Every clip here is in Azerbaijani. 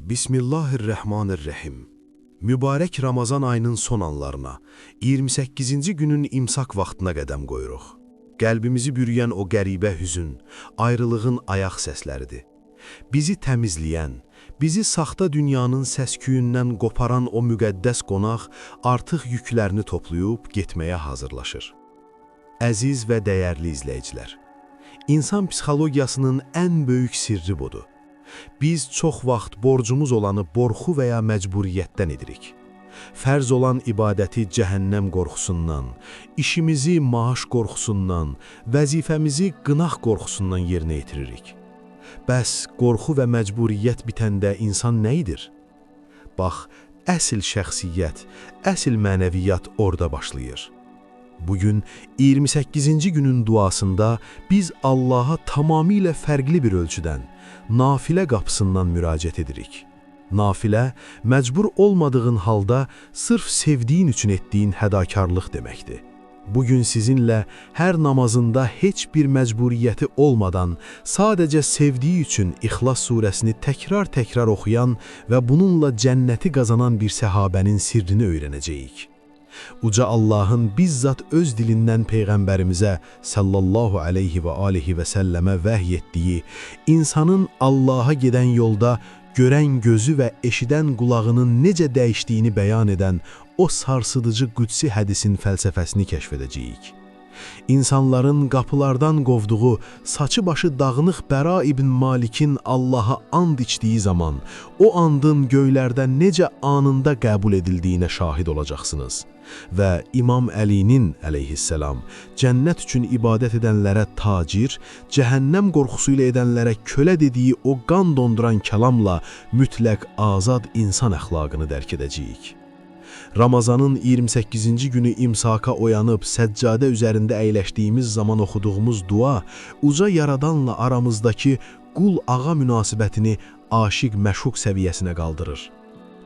Bismillahirrahmanirrahim. Mübarək Ramazan ayının son anlarına, 28-ci günün imsak vaxtına qədəm qoyuruq. Qəlbimizi bürüyən o qəribə hüzün, ayrılığın ayaq səsləridir. Bizi təmizləyən, bizi saxta dünyanın səsküyündən qoparan o müqəddəs qonaq artıq yüklərini toplayıb getməyə hazırlaşır. Əziz və dəyərli izləyicilər, insan psixologiyasının ən böyük sirri budur. Biz çox vaxt borcumuz olanı borxu və ya məcburiyyətdən edirik. Fərz olan ibadəti cəhənnəm qorxusundan, işimizi maaş qorxusundan, vəzifəmizi qınaq qorxusundan yerinə yetiririk. Bəs qorxu və məcburiyyət bitəndə insan nə edir? Bax, əsl şəxsiyyət, əsl mənəviyyat orada başlayır. Bugün 28-ci günün duasında biz Allaha tamamilə fərqli bir ölçüdən, nafilə qapısından müraciət edirik. Nafilə, məcbur olmadığın halda sırf sevdiyin üçün etdiyin hədakarlıq deməkdir. Bugün sizinlə hər namazında heç bir məcburiyyəti olmadan, sadəcə sevdiyi üçün İxlas surəsini təkrar-təkrar oxuyan və bununla cənnəti qazanan bir səhabənin sirrini öyrənəcəyik. Uca Allahın bizzat öz dilindən Peyğəmbərimizə sallallahu aleyhi və alihi və səlləmə vəhy etdiyi, insanın Allaha gedən yolda görən gözü və eşidən qulağının necə dəyişdiyini bəyan edən o sarsıdıcı qüdsi hədisin fəlsəfəsini kəşf edəcəyik. İnsanların qapılardan qovduğu, saçı başı dağınıq Bəra ibn Malikin Allaha and içdiyi zaman, o andın göylərdə necə anında qəbul edildiyinə şahid olacaqsınız. Və İmam Əlinin əleyhisselam cənnət üçün ibadət edənlərə tacir, cəhənnəm qorxusu ilə edənlərə kölə dediyi o qan donduran kəlamla mütləq azad insan əxlaqını dərk edəcəyik. Ramazanın 28-ci günü imsaka oyanıb səccadə üzərində əyləşdiyimiz zaman oxuduğumuz dua, uca yaradanla aramızdakı qul-ağa münasibətini aşiq məşuq səviyyəsinə qaldırır.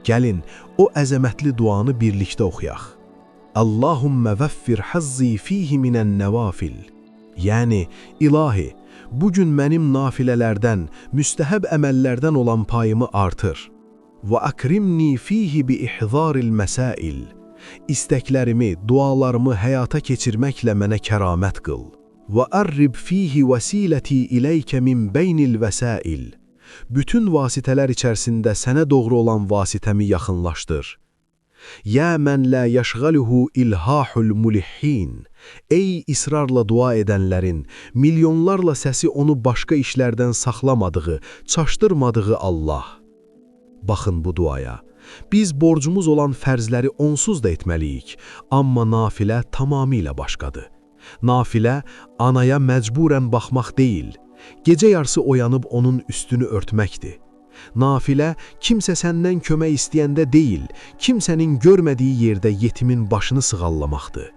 Gəlin, o əzəmətli duanı birlikdə oxuyaq. Allahümmə vəffir hazzi fihi minən nəvafil. Yəni, ilahi, bugün mənim nafilələrdən, müstəhəb əməllərdən olan payımı artır. Və akrimni fihi bi ihzaril məsail. İstəklərimi, dualarımı həyata keçirməklə mənə kəramət qıl. Və arrib fihi vəsiləti iləykə min beynil vəsail. Bütün vasitələr içərisində sənə doğru olan vasitəmi yaxınlaşdır. Yə mən lə yəşğaluhu ilhahul mulihhin. Ey israrla dua edənlərin, milyonlarla səsi onu başqa işlərdən saxlamadığı, çaşdırmadığı Allah. Baxın bu duaya. Biz borcumuz olan fərzləri onsuz da etməliyik, amma nafilə tamamilə başqadır. Nafilə, anaya məcburən baxmaq deyil, gecə yarısı oyanıb onun üstünü örtməkdir. Nafilə, kimsə səndən kömək istəyəndə deyil, kimsənin görmədiyi yerdə yetimin başını sığallamaqdır.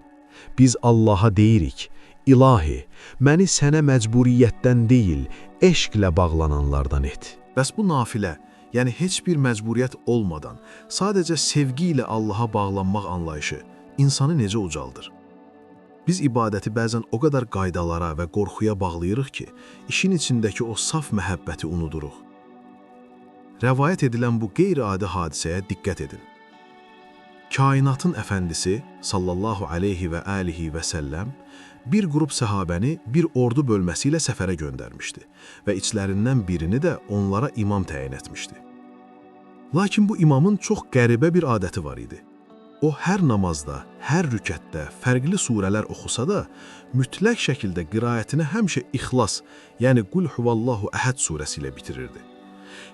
Biz Allaha deyirik, İlahi, məni sənə məcburiyyətdən deyil, eşqlə bağlananlardan et. Bəs bu nafilə, yəni heç bir məcburiyyət olmadan, sadəcə sevgi ilə Allaha bağlanmaq anlayışı insanı necə ucaldır? Biz ibadəti bəzən o qədər qaydalara və qorxuya bağlayırıq ki, işin içindəki o saf məhəbbəti unuduruq. Rəvayət edilən bu qeyri-adi hadisəyə diqqət edin. Kainatın əfəndisi sallallahu aleyhi və alihi və səlləm bir qrup səhabəni bir ordu bölməsi ilə səfərə göndərmişdi və içlərindən birini də onlara imam təyin etmişdi. Lakin bu imamın çox qəribə bir adəti var idi. O, hər namazda, hər rükətdə fərqli surələr oxusa da, mütləq şəkildə qiraətini həmişə İxlas, yəni Qul Huvallahu Əhəd surəsi ilə bitirirdi.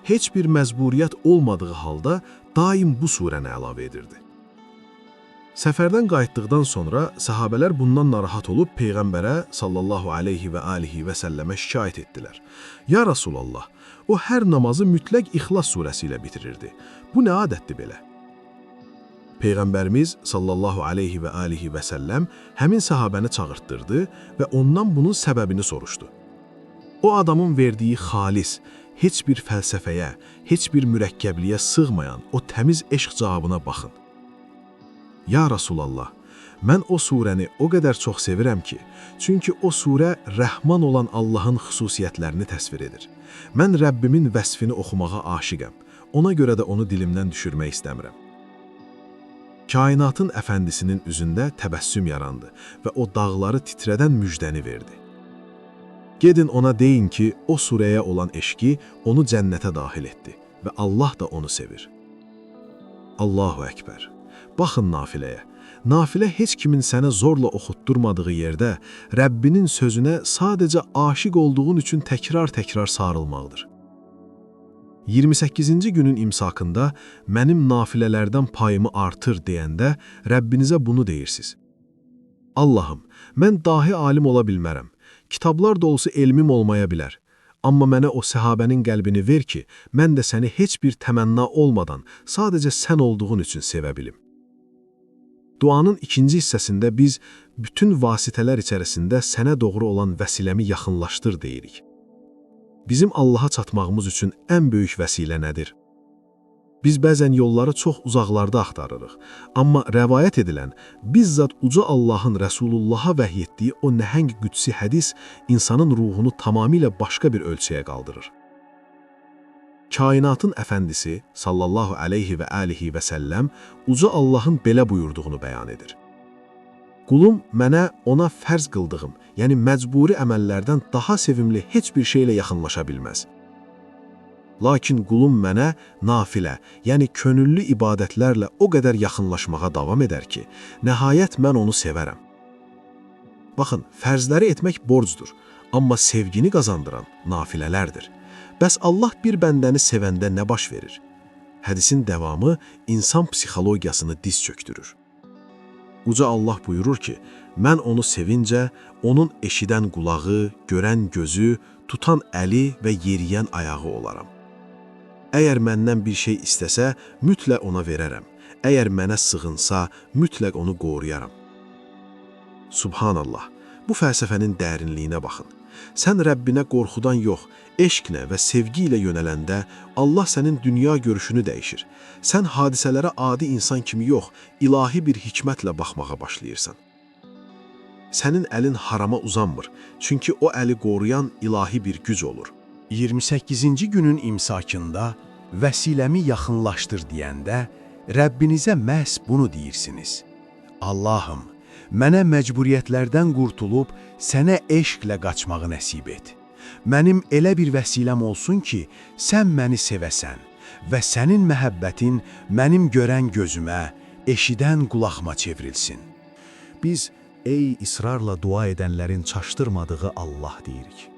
Heç bir məcburiyyət olmadığı halda daim bu surəni əlavə edirdi. Səfərdən qayıtdıqdan sonra səhabələr bundan narahat olub Peyğəmbərə sallallahu aleyhi və alihi və səlləmə şikayət etdilər. Ya Rasulallah, o hər namazı mütləq İxlas surəsi ilə bitirirdi. Bu nə adətdir belə? Peyğəmbərimiz sallallahu aleyhi və alihi və səlləm həmin səhabəni çağırtdırdı və ondan bunun səbəbini soruşdu. O adamın verdiyi xalis, heç bir fəlsəfəyə, heç bir mürəkkəbliyə sığmayan o təmiz eşq cavabına baxın. Ya Rasulallah, mən o surəni o qədər çox sevirəm ki, çünki o surə Rəhman olan Allahın xüsusiyyətlərini təsvir edir. Mən Rəbbimin vəsfini oxumağa aşiqəm. Ona görə də onu dilimdən düşürmək istəmirəm. Kainatın əfəndisinin üzündə təbəssüm yarandı və o dağları titrədən müjdəni verdi. Gedin ona deyin ki, o surəyə olan eşqi onu cənnətə daxil etdi və Allah da onu sevir. Allahu Əkbər. Baxın nafiləyə. Nafilə heç kimin sənə zorla oxutdurmadığı yerdə Rəbbinin sözünə sadəcə aşiq olduğun üçün təkrar-təkrar sarılmaqdır. 28-ci günün imsakında mənim nafilələrdən payımı artır deyəndə Rəbbinizə bunu deyirsiniz. Allahım, mən dahi alim ola bilmərəm. Kitablar dolusu elmim olmaya bilər. Amma mənə o səhabənin qəlbini ver ki, mən də səni heç bir təmənna olmadan sadəcə sən olduğun üçün sevə bilim. Duanın ikinci hissəsində biz bütün vasitələr içərisində sənə doğru olan vəsiləmi yaxınlaşdır deyirik. Bizim Allaha çatmağımız üçün ən böyük vəsilə nədir? Biz bəzən yolları çox uzaqlarda axtarırıq, amma rəvayət edilən, bizzat uca Allahın Rəsulullaha vəhy etdiyi o nəhəng qüdsi hədis insanın ruhunu tamamilə başqa bir ölçüyə qaldırır. Kainatın əfəndisi sallallahu aleyhi və alihi və səlləm uca Allahın belə buyurduğunu bəyan edir. Qulum mənə ona fərz qıldığım, yəni məcburi əməllərdən daha sevimli heç bir şeylə yaxınlaşa bilməz. Lakin qulum mənə nafilə, yəni könüllü ibadətlərlə o qədər yaxınlaşmağa davam edər ki, nəhayət mən onu sevərəm. Baxın, fərzləri etmək borcdur, amma sevgini qazandıran nafilələrdir. Bəs Allah bir bəndəni sevəndə nə baş verir? Hədisin davamı insan psixologiyasını diz çöktürür. Uca Allah buyurur ki, mən onu sevincə, onun eşidən qulağı, görən gözü, tutan əli və yeriyən ayağı olaram. Əgər məndən bir şey istəsə, mütləq ona verərəm. Əgər mənə sığınsa, mütləq onu qoruyaram. Subhanallah, bu fəlsəfənin dərinliyinə baxın. Sən Rəbbinə qorxudan yox, eşqlə və sevgi ilə yönələndə Allah sənin dünya görüşünü dəyişir. Sən hadisələrə adi insan kimi yox, ilahi bir hikmətlə baxmağa başlayırsan. Sənin əlin harama uzanmır, çünki o əli qoruyan ilahi bir güc olur. 28-ci günün imsakında vəsiləmi yaxınlaşdır deyəndə Rəbbinizə məhz bunu deyirsiniz. Allahım, mənə məcburiyyətlərdən qurtulub sənə eşqlə qaçmağı nəsib et. Mənim elə bir vəsiləm olsun ki, sən məni sevəsən və sənin məhəbbətin mənim görən gözümə, eşidən qulağıma çevrilsin. Biz, ey israrla dua edənlərin çaşdırmadığı Allah deyirik.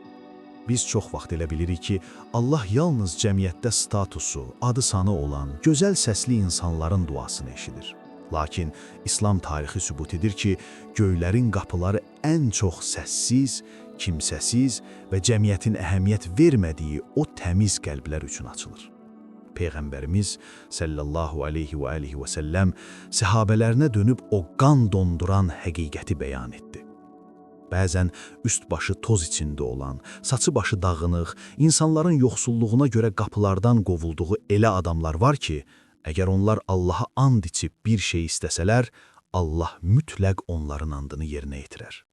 Biz çox vaxt elə bilirik ki, Allah yalnız cəmiyyətdə statusu, adı sanı olan, gözəl səsli insanların duasını eşidir. Lakin İslam tarixi sübut edir ki, göylərin qapıları ən çox səssiz, kimsəsiz və cəmiyyətin əhəmiyyət vermədiyi o təmiz qəlblər üçün açılır. Peyğəmbərimiz sallallahu aleyhi və alihi və səlləm səhabələrinə dönüb o qan donduran həqiqəti bəyan etdi. Bəzən üst-başı toz içində olan, saçı başı dağınıq, insanların yoxsulluğuna görə qapılardan qovulduğu elə adamlar var ki, əgər onlar Allaha and içib bir şey istəsələr, Allah mütləq onların andını yerinə yetirər.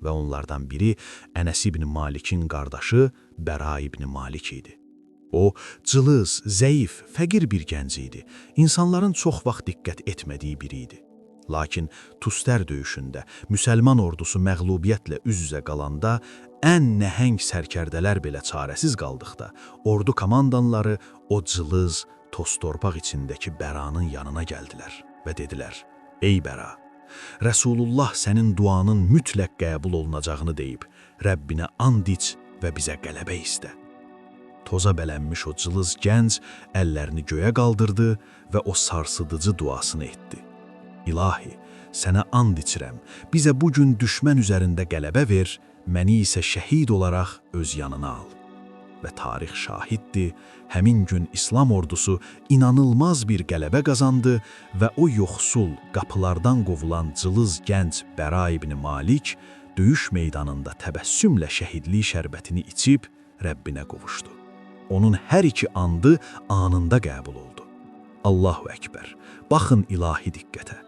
Və onlardan biri Ənəs ibn Malikin qardaşı Bəra ibn Malik idi. O, cılız, zəif, fəqir bir gənc idi. İnsanların çox vaxt diqqət etmədiyi biri idi. Lakin Tustər döyüşündə müsəlman ordusu məğlubiyyətlə üz-üzə qalanda, ən nəhəng sərkərdələr belə çarəsiz qaldıqda, ordu komandanları o cılız, toz-torpaq içindəki Bəranın yanına gəldilər və dedilər, ey Bəra, Rəsulullah sənin duanın mütləq qəbul olunacağını deyib, Rəbbinə and iç və bizə qələbə istə. Toza bələnmiş o cılız gənc əllərini göyə qaldırdı və o sarsıdıcı duasını etdi. İlahi, sənə and içirəm, bizə bugün düşmən üzərində qələbə ver, məni isə şəhid olaraq öz yanına al. Və tarix şahiddir, həmin gün İslam ordusu inanılmaz bir qələbə qazandı və o yoxsul, qapılardan qovulan cılız gənc Bəra ibn Malik döyüş meydanında təbəssümlə şəhidlik şərbətini içib Rəbbinə qovuşdu. Onun hər iki andı anında qəbul oldu. Allahu Əkbər, baxın ilahi diqqətə.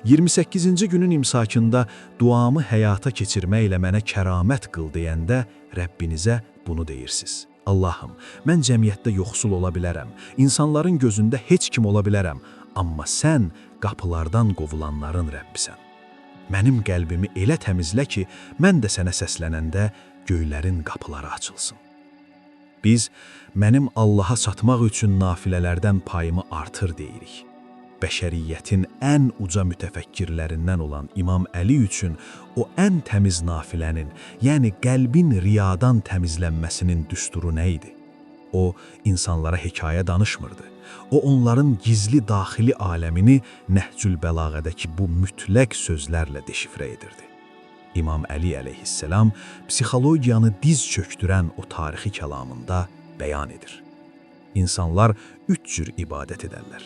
28-ci günün imsakında duamı həyata keçirməklə mənə kəramət qıl deyəndə Rəbbinizə bunu deyirsiniz. Allahım, mən cəmiyyətdə yoxsul ola bilərəm, insanların gözündə heç kim ola bilərəm, amma sən qapılardan qovulanların Rəbbisən. Mənim qəlbimi elə təmizlə ki, mən də sənə səslənəndə göylərin qapıları açılsın. Biz, mənim Allaha çatmaq üçün nafilələrdən payımı artır deyirik. Bəşəriyyətin ən uca mütəfəkkirlərindən olan İmam Əli üçün o ən təmiz nafilənin, yəni qəlbin riyadan təmizlənməsinin düsturu nə idi? O, insanlara hekayə danışmırdı. O, onların gizli daxili aləmini Nəhcül Bəlağədəki bu mütləq sözlərlə deşifrə edirdi. İmam Əli əleyhisselam psixologiyanı diz çöktürən o tarixi kəlamında bəyan edir. İnsanlar üç cür ibadət edərlər.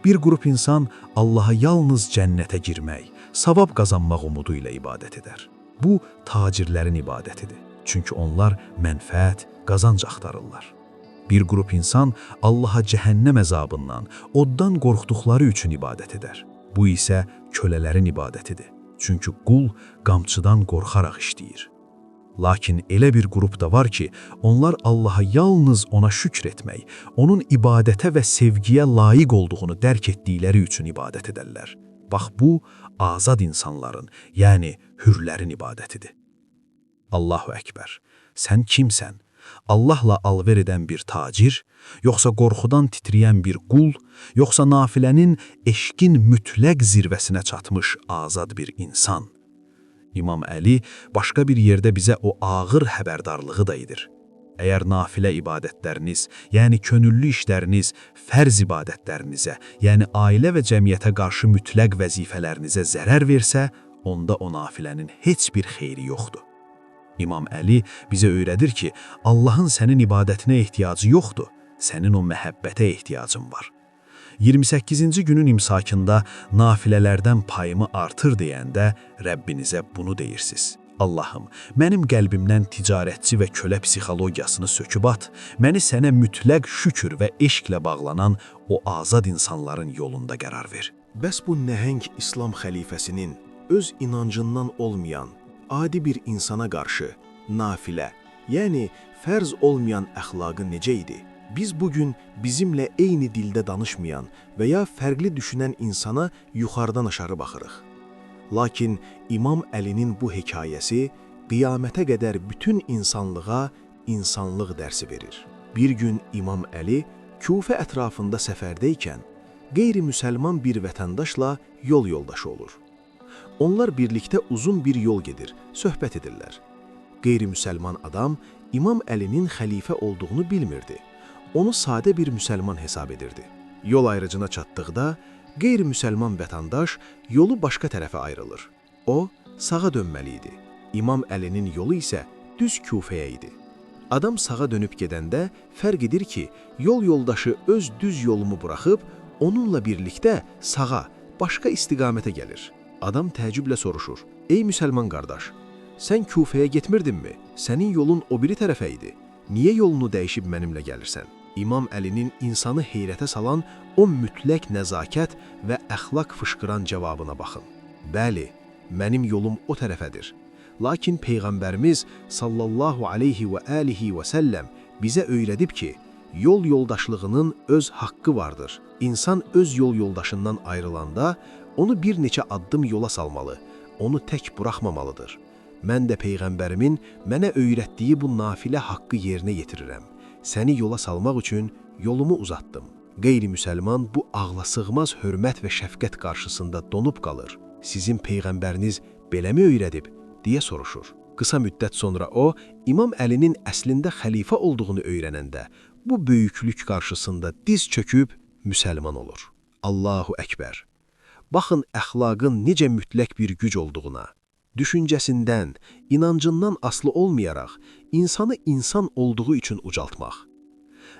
Bir qrup insan Allaha yalnız cənnətə girmək, savab qazanmaq umudu ilə ibadət edər. Bu, tacirlərin ibadətidir. Çünki onlar mənfəət, qazanc axtarırlar. Bir qrup insan Allaha cəhənnəm əzabından, oddan qorxduqları üçün ibadət edər. Bu isə kölələrin ibadətidir. Çünki qul qamçıdan qorxaraq işləyir. Lakin elə bir qrup da var ki, onlar Allaha yalnız ona şükr etmək, onun ibadətə və sevgiyə layiq olduğunu dərk etdikləri üçün ibadət edərlər. Bax, bu, azad insanların, yəni hürlərin ibadətidir. Allahu Əkbər, sən kimsən? Allahla alver edən bir tacir, yoxsa qorxudan titrəyən bir qul, yoxsa nafilənin eşqin mütləq zirvəsinə çatmış azad bir insan? İmam Əli başqa bir yerdə bizə o ağır xəbərdarlığı da edir. Əgər nafilə ibadətləriniz, yəni könüllü işləriniz, fərz ibadətlərinizə, yəni ailə və cəmiyyətə qarşı mütləq vəzifələrinizə zərər versə, onda o nafilənin heç bir xeyri yoxdur. İmam Əli bizə öyrədir ki, Allahın sənin ibadətinə ehtiyacı yoxdur, sənin o məhəbbətə ehtiyacın var. 28-ci günün imsakında nafilələrdən payımı artır deyəndə Rəbbinizə bunu deyirsiniz. Allahım, mənim qəlbimdən ticarətçi və kölə psixologiyasını söküb at, məni sənə mütləq şükür və eşqlə bağlanan o azad insanların yolunda qərar ver. Bəs bu nəhəng İslam xəlifəsinin öz inancından olmayan, adi bir insana qarşı nafilə, yəni fərz olmayan əxlaqı necə idi? Biz bugün bizimlə eyni dildə danışmayan və ya fərqli düşünən insana yuxarıdan aşağı baxırıq. Lakin İmam Əlinin bu hekayəsi qiyamətə qədər bütün insanlığa insanlıq dərsi verir. Bir gün İmam Əli Kufə ətrafında səfərdəykən qeyri-müsəlman bir vətəndaşla yol yoldaşı olur. Onlar birlikdə uzun bir yol gedir, söhbət edirlər. Qeyri-müsəlman adam İmam Əlinin xəlifə olduğunu bilmirdi. Onu sadə bir müsəlman hesab edirdi. Yol ayrıcına çatdıqda qeyri-müsəlman vətəndaş yolu başqa tərəfə ayrılır. O, sağa dönməli idi. İmam Əlinin yolu isə düz Kufəyə idi. Adam sağa dönüb gedəndə fərq edir ki, yol yoldaşı öz düz yolumu buraxıb, onunla birlikdə sağa, başqa istiqamətə gəlir. Adam təəccüblə soruşur, ey müsəlman qardaş, sən Kufəyə getmirdinmi? Sənin yolun o biri tərəfə idi. Niyə yolunu dəyişib mənimlə gəlirsən? İmam Əlinin insanı heyrətə salan o mütləq nəzakət və əxlaq fışqıran cavabına baxın. Bəli, mənim yolum o tərəfədir. Lakin Peyğəmbərimiz sallallahu aleyhi və alihi və səlləm bizə öyrədib ki, yol yoldaşlığının öz haqqı vardır. İnsan öz yol yoldaşından ayrılanda onu bir neçə addım yola salmalı, onu tək buraxmamalıdır. Mən də Peyğəmbərimin mənə öyrətdiyi bu nafilə haqqı yerinə yetirirəm. Səni yola salmaq üçün yolumu uzatdım. Qeyri-müsəlman bu ağlasığmaz hörmət və şəfqət qarşısında donub qalır. Sizin Peyğəmbəriniz beləmi öyrədib? Deyə soruşur. Qısa müddət sonra o, İmam Əlinin əslində xəlifə olduğunu öyrənəndə, bu böyüklük qarşısında diz çöküb müsəlman olur. Allahu Əkbər. Baxın əxlaqın necə mütləq bir güc olduğuna. Düşüncəsindən, inancından asılı olmayaraq, insanı insan olduğu üçün ucaltmaq.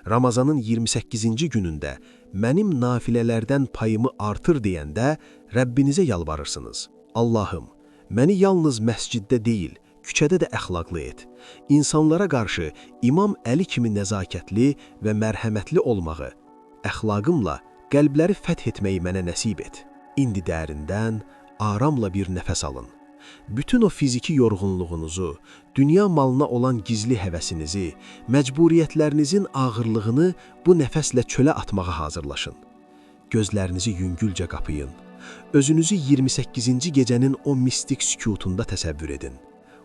Ramazanın 28-ci günündə mənim nafilələrdən payımı artır deyəndə Rəbbinizə yalvarırsınız. Allahım, məni yalnız məsciddə deyil, küçədə də əxlaqlı et. İnsanlara qarşı İmam Əli kimi nəzakətli və mərhəmətli olmağı, əxlaqımla qəlbləri fəth etməyi mənə nəsib et. İndi dərindən, aramla bir nəfəs alın. Bütün o fiziki yorğunluğunuzu, dünya malına olan gizli həvəsinizi, məcburiyyətlərinizin ağırlığını bu nəfəslə çölə atmağa hazırlaşın. Gözlərinizi yüngülcə qapayın. Özünüzü 28-ci gecənin o mistik sükutunda təsəvvür edin.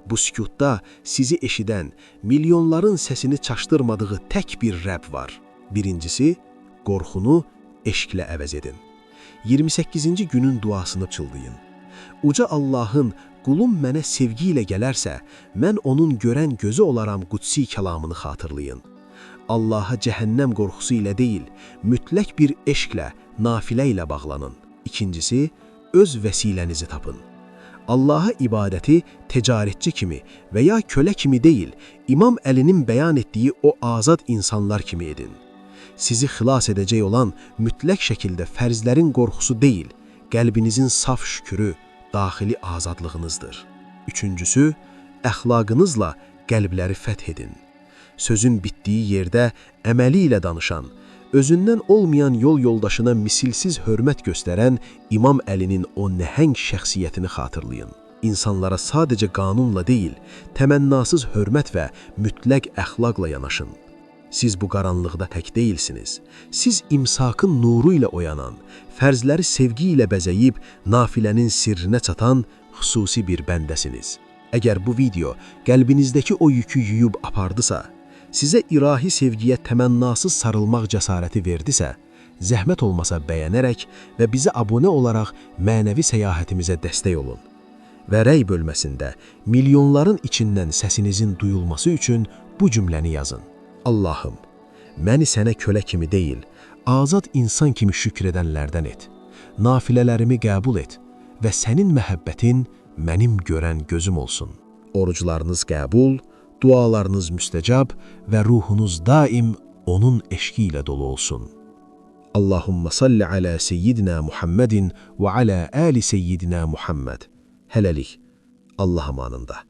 Bu sükutda sizi eşidən, milyonların səsini çaşdırmadığı tək bir Rəbb var. Birincisi, qorxunu eşqlə əvəz edin. 28-ci günün duasını çıldayın. Uca Allahın qulum mənə sevgi ilə gələrsə, mən onun görən gözü olaram qudsi kəlamını xatırlayın. Allaha cəhənnəm qorxusu ilə deyil, mütləq bir eşqlə, nafilə ilə bağlanın. İkincisi, öz vəsilənizi tapın. Allaha ibadəti ticarətçi kimi və ya kölə kimi deyil, İmam Əlinin bəyan etdiyi o azad insanlar kimi edin. Sizi xilas edəcək olan mütləq şəkildə fərzlərin qorxusu deyil, qəlbinizin saf şükürü, daxili azadlığınızdır. Üçüncüsü, əxlaqınızla qəlbləri fəth edin. Sözün bitdiyi yerdə əməli ilə danışan, özündən olmayan yol yoldaşına misilsiz hörmət göstərən İmam Əlinin o nəhəng şəxsiyyətini xatırlayın. İnsanlara sadəcə qanunla deyil, təmənnasız hörmət və mütləq əxlaqla yanaşın. Siz bu qaranlıqda tək deyilsiniz. Siz imsakın nuru ilə oyanan, fərzləri sevgi ilə bəzəyib, nafilənin sirrinə çatan xüsusi bir bəndəsiniz. Əgər bu video qəlbinizdəki o yükü yuyub apardısa, sizə ilahi sevgiyə təmənnasız sarılmaq cəsarəti verdisə, zəhmət olmasa bəyənərək və bizə abunə olaraq mənəvi səyahətimizə dəstək olun. Və rəy bölməsində milyonların içindən səsinizin duyulması üçün bu cümləni yazın. Allahım, məni sənə kölə kimi deyil, azad insan kimi şükr edənlərdən et. Nafilələrimi qəbul et və sənin məhəbbətin mənim görən gözüm olsun. Oruclarınız qəbul, dualarınız müstəcab və ruhunuz daim onun eşqi ilə dolu olsun. Allahumma salli alə seyyidina Muhammedin və alə ali seyyidina Muhammed. Hələlik, Allah amanında.